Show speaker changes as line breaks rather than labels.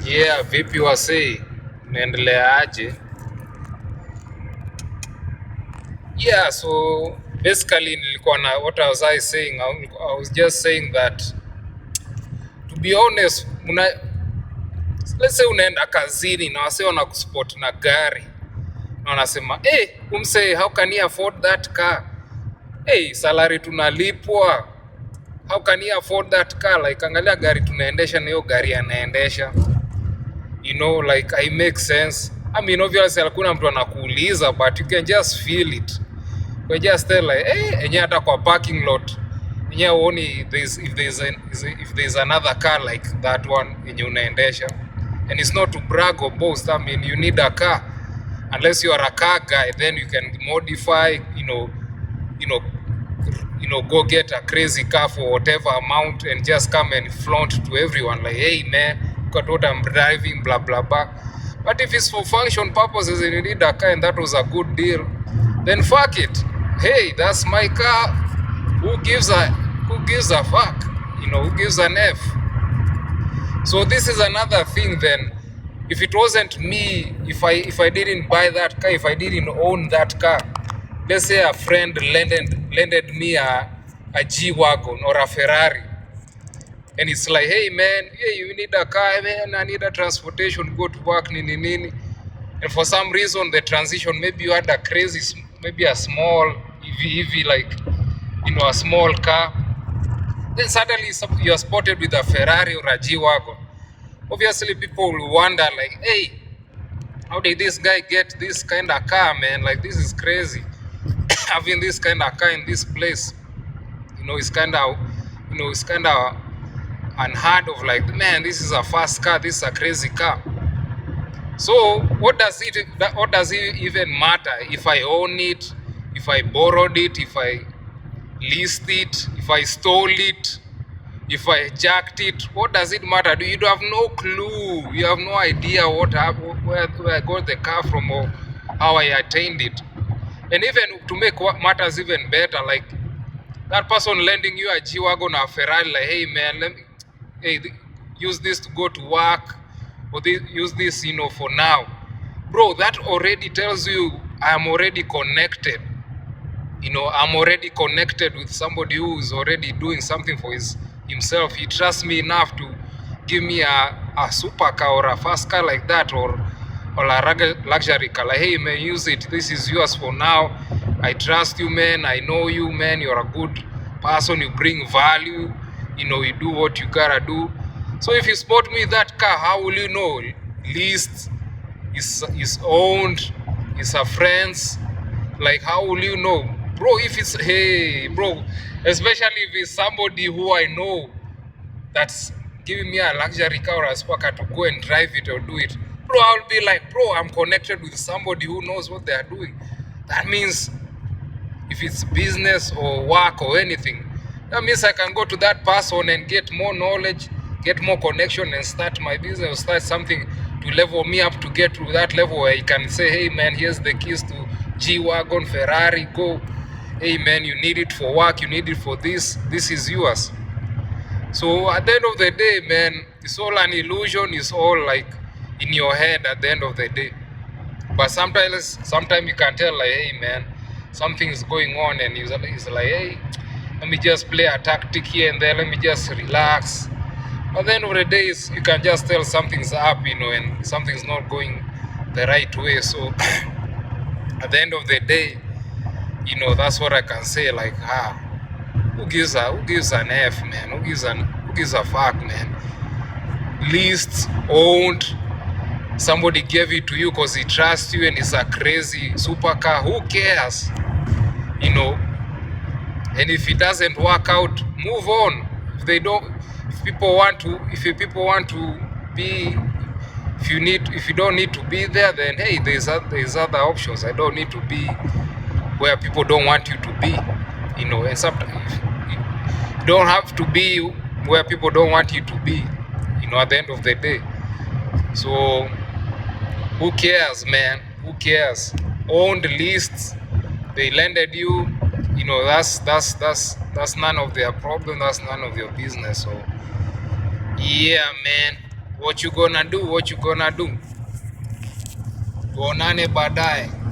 Yeah, vipi wasee, naendelea aje? Yeah, so basically nilikuwa na what I was saying, I was just saying that to be honest, let's say unaenda kazini na wasee wanakuspot na gari na wanasema umse, how can he afford that car? Salary tunalipwa, how can he afford that car? Like angalia gari tunaendesha na hiyo gari anaendesha. Like I make sense. I mean, obviously hakuna mtu anakuuliza, but you can just feel it. We just tell like, enye hata kwa parking lot enye uoni if there's another car like that one enye unaendesha, and it's not to brag or boast. I mean, you need a car. Unless you are a car guy, then you can modify, go get a crazy car for whatever amount and just come and flaunt to everyone like, hey man, look at what I'm driving, blah blah blah. But if it's for function purposes and you need a car and that was a good deal, then fuck it. Hey, that's my car. Who gives a fuck? Who gives an F? So this is another thing then. If it wasn't me, if I didn't buy that car, if I didn't own that car, let's say a friend lended me a G-Wagon or a Ferrari, and it's like, hey man, you need a car, man, I need a transportation, go to work, nini nini. And for some reason the transition, maybe you had a crazy, maybe a small EV, like a small car, then suddenly you are spotted with a Ferrari or a G-Wagon. Obviously people will wonder like, hey, how did this guy get this kind of car, man? Like, this is crazy. Having this kind of car in this place, it's kind of unheard of. Like, man, this is a fast car, this is a crazy car. So what does it even matter if I own it, if I borrowed it, if I leased it, if I stole it, if I jacked it? What does it matter? You have no clue. You have no idea where I got the car from or how I attained it. And even to make what matters even better, like that person lending you a G-Wagon or a Ferrari, like, hey man, use this to go to work, or use this, for now. Bro, that already tells you I'm already connected. I'm already connected with somebody who is already doing something for himself. He trusts me enough to give me a super car or a fast car like that, or a luxury car. Like, hey man, use it. This is yours for now. I trust you, man. I know you, man. You're a good person. You bring value. You do what you gotta do. So if you spot me that car, how will you know? Leased, is owned, is a friend's. Like, how will you know? Bro, if it's, hey, bro, especially if it's somebody who I know that's giving me a luxury car or a sport car to go and drive it or do it, bro, I'll be like, bro, I'm connected with somebody who knows what they are doing. That means if it's business or work or anything, that means I can go to that person and get more knowledge, get more connection, and start my business, or start something to level me up to get to that level where you can say, hey man, here's the keys to G-Wagon, Ferrari, go. Hey man, you need it for work, you need it for this is yours. So at the end of the day, man, it's all an illusion. It's all like in your head at the end of the day. But sometimes you can tell like, hey man, something is going on, and he's like, hey, let me just play a tactic here and there, let me just relax. But at the end of the day, you can just tell something's up, and something's not going the right way. So at the end of the day, that's what I can say. Like, who gives an F, man? Who gives a fuck, man? Leased, owned, somebody gave it to you because he trusts you and it's a crazy supercar. Who cares? And if it doesn't work out, move on. If people want to be, if you don't need to be there, then hey, there's other options. I don't need to be where people don't want you to be, and sometimes you don't have to be where people don't want you to be, at the end of the day. So who cares, man? Who cares? Owned lists, they lended you, that's none of their problem, that's none of your business. So yeah, man, What you gonna do? What you gonna do? Tuonane baadaye.